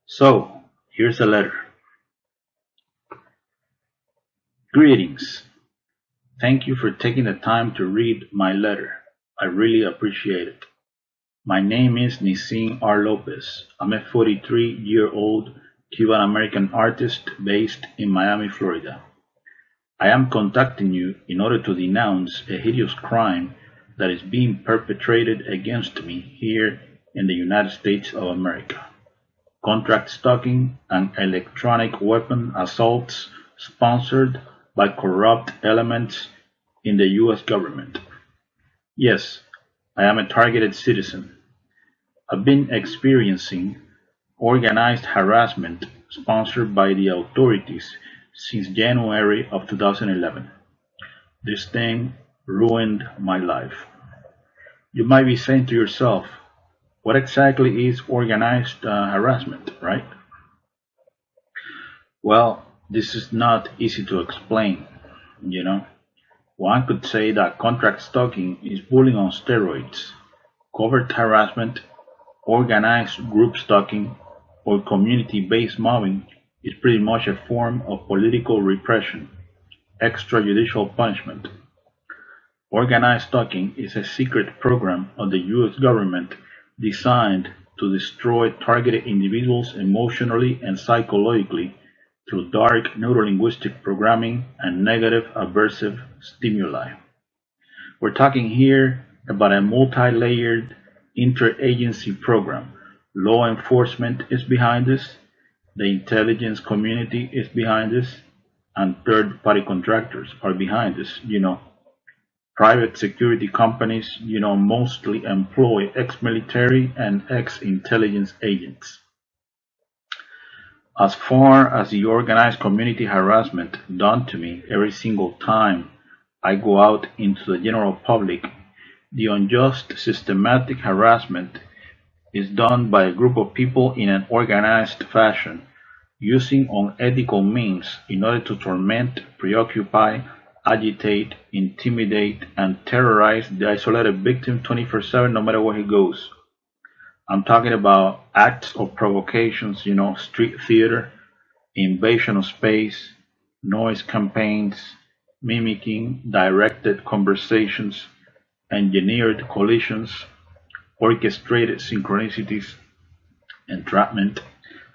So, here's a letter. Greetings. Thank you for taking the time to read my letter. I really appreciate it. My name is Nisin R. Lopez. I'm a 43-year-old Cuban American artist based in Miami, Florida. I am contacting you in order to denounce a hideous crime that is being perpetrated against me here in the United States of America. Contract stalking and electronic weapon assaults sponsored by corrupt elements in the US government. Yes, I am a targeted citizen. I've been experiencing organized harassment sponsored by the authorities since January of 2011. This thing ruined my life. You might be saying to yourself, what exactly is organized harassment, right? Well, this is not easy to explain, you know. One could say that contract stalking is bullying on steroids, covert harassment, organized group stalking, or community-based mobbing is pretty much a form of political repression, extrajudicial punishment. Organized stalking is a secret program of the US government designed to destroy targeted individuals emotionally and psychologically through dark neurolinguistic programming and negative aversive stimuli. We're talking here about a multi-layered interagency program. Law enforcement is behind this, the intelligence community is behind this, and third-party contractors are behind this. Private security companies, mostly employ ex-military and ex-intelligence agents. As far as the organized community harassment done to me every single time I go out into the general public, the unjust systematic harassment is done by a group of people in an organized fashion, using unethical means in order to torment, preoccupy, agitate, intimidate, and terrorize the isolated victim 24/7 no matter where he goes. I'm talking about acts of provocations, street theater, invasion of space, noise campaigns, mimicking directed conversations, engineered collisions, orchestrated synchronicities, entrapment,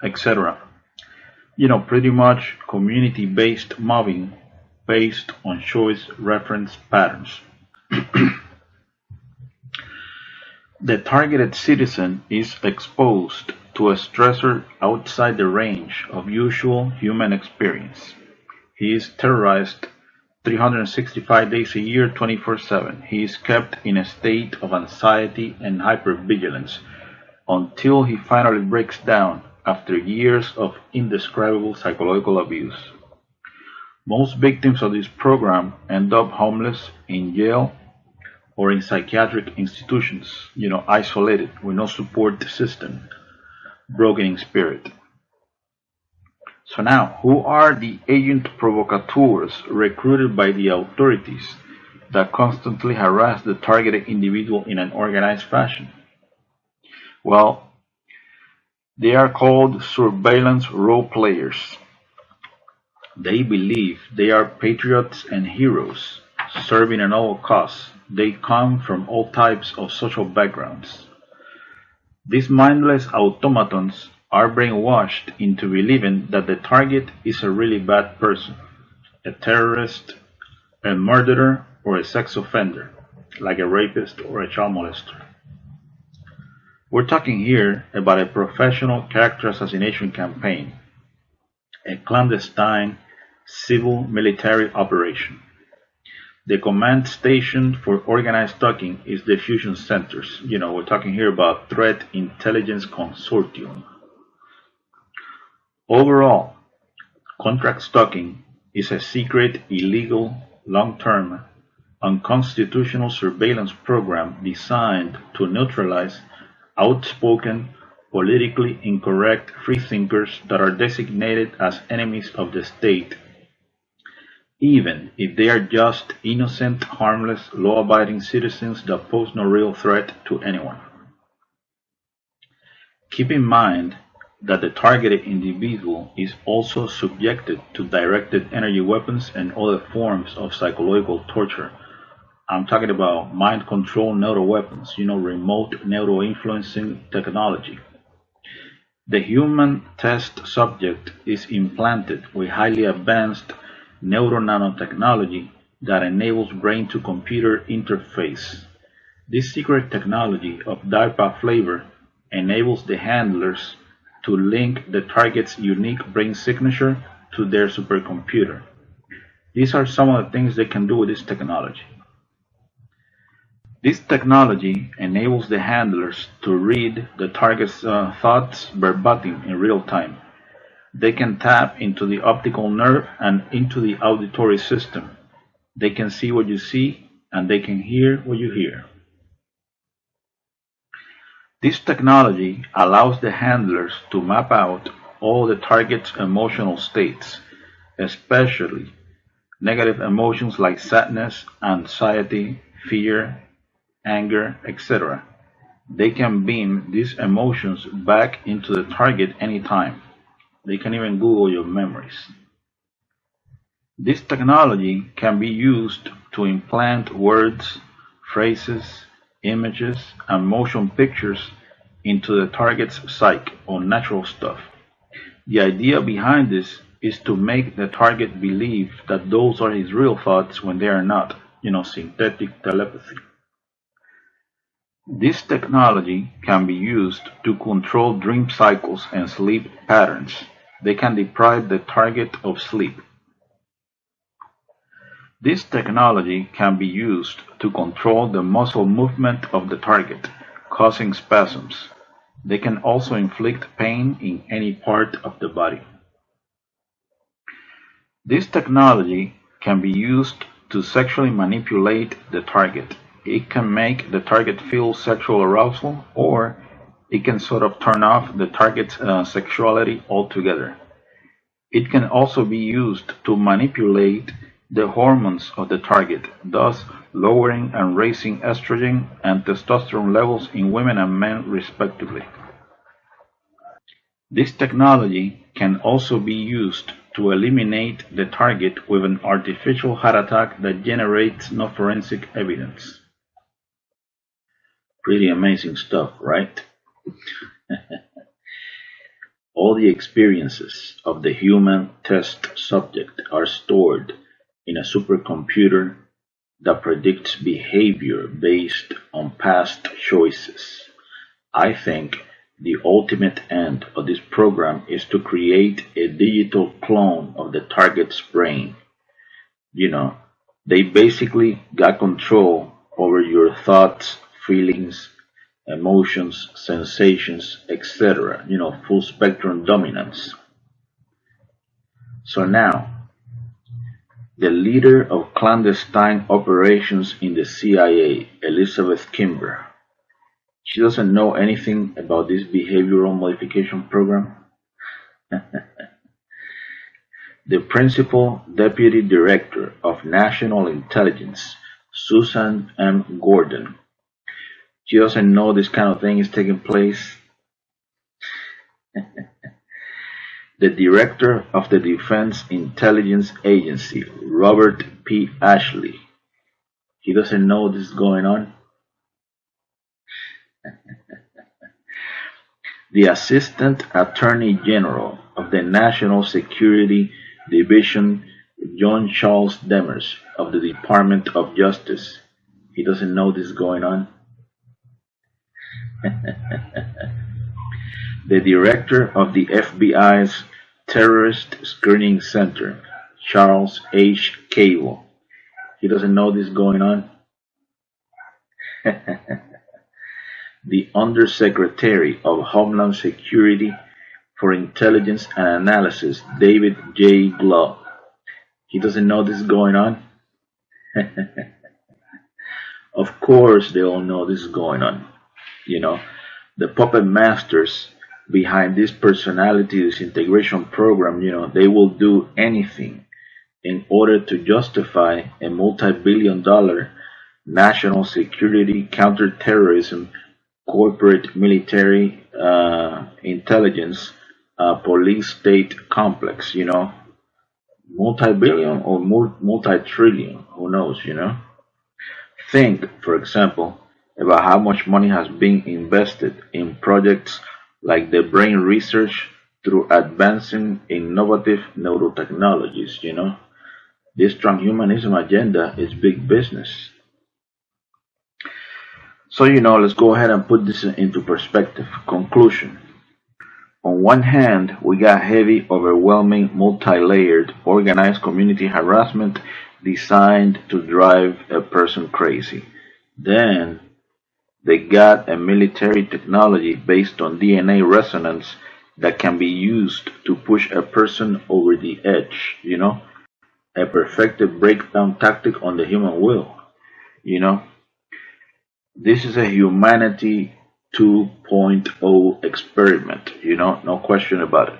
etc. Pretty much community-based mobbing based on choice reference patterns. The targeted citizen is exposed to a stressor outside the range of usual human experience. He is terrorized 365 days a year, 24/7. He is kept in a state of anxiety and hypervigilance until he finally breaks down after years of indescribable psychological abuse. Most victims of this program end up homeless, in jail, or in psychiatric institutions, isolated with no support system, broken in spirit. So now, who are the agent provocateurs recruited by the authorities that constantly harass the targeted individual in an organized fashion? Well, they are called surveillance role players. They believe they are patriots and heroes, serving a noble cause. They come from all types of social backgrounds. These mindless automatons are brainwashed into believing that the target is a really bad person, a terrorist, a murderer, or a sex offender, like a rapist or a child molester. We're talking here about a professional character assassination campaign, a clandestine civil military operation. The command station for organized stalking is the fusion centers. We're talking here about Threat Intelligence Consortium. Overall, contract stalking is a secret, illegal, long-term, unconstitutional surveillance program designed to neutralize outspoken, politically incorrect freethinkers that are designated as enemies of the state, even if they are just innocent, harmless, law-abiding citizens that pose no real threat to anyone. Keep in mind that the targeted individual is also subjected to directed energy weapons and other forms of psychological torture. I'm talking about mind control neuroweapons, remote neuro influencing technology. The human test subject is implanted with highly advanced neuronanotechnology that enables brain-to-computer interface. This secret technology of DARPA flavor enables the handlers to link the target's unique brain signature to their supercomputer. These are some of the things they can do with this technology. This technology enables the handlers to read the target's thoughts verbatim in real time. They can tap into the optical nerve and into the auditory system. They can see what you see and they can hear what you hear. This technology allows the handlers to map out all the target's emotional states, especially negative emotions like sadness, anxiety, fear, anger, etc. They can beam these emotions back into the target anytime. They can even Google your memories. This technology can be used to implant words, phrases, images, and motion pictures into the target's psyche or natural stuff. The idea behind this is to make the target believe that those are his real thoughts when they are not, synthetic telepathy. This technology can be used to control dream cycles and sleep patterns. They can deprive the target of sleep. This technology can be used to control the muscle movement of the target, causing spasms. They can also inflict pain in any part of the body. This technology can be used to sexually manipulate the target. It can make the target feel sexual arousal, or it can sort of turn off the target's sexuality altogether. It can also be used to manipulate the hormones of the target, thus lowering and raising estrogen and testosterone levels in women and men respectively. This technology can also be used to eliminate the target with an artificial heart attack that generates no forensic evidence. Pretty amazing stuff, right? All the experiences of the human test subject are stored in a supercomputer that predicts behavior based on past choices. I think the ultimate end of this program is to create a digital clone of the target's brain. They basically got control over your thoughts, feelings, emotions, sensations, etc. Full spectrum dominance. So now, the leader of clandestine operations in the CIA, Elizabeth Kimber, she doesn't know anything about this behavioral modification program. The Principal Deputy Director of National Intelligence, Susan M. Gordon, she doesn't know this kind of thing is taking place. The Director of the Defense Intelligence Agency, Robert P. Ashley, he doesn't know this is going on. The Assistant Attorney General of the National Security Division, John Charles Demers of the Department of Justice, he doesn't know this is going on. The Director of the FBI's Terrorist Screening Center, Charles H. Cable, he doesn't know this is going on. The Undersecretary of Homeland Security for Intelligence and Analysis, David J. Glove, he doesn't know this is going on. Of course they all know this is going on. The puppet masters behind this personality disintegration program, they will do anything in order to justify a multi-billion-dollar national security, counterterrorism, corporate military intelligence police state complex, multi-billion or multi-trillion, who knows, Think, for example, about how much money has been invested in projects like the brain research through advancing innovative neurotechnologies. This transhumanism agenda is big business. So, let's go ahead and put this into perspective. Conclusion. On one hand, we got heavy, overwhelming, multi-layered, organized community harassment designed to drive a person crazy. Then they got a military technology based on DNA resonance that can be used to push a person over the edge, a perfected breakdown tactic on the human will. You know, this is a humanity 2.0 experiment, no question about it.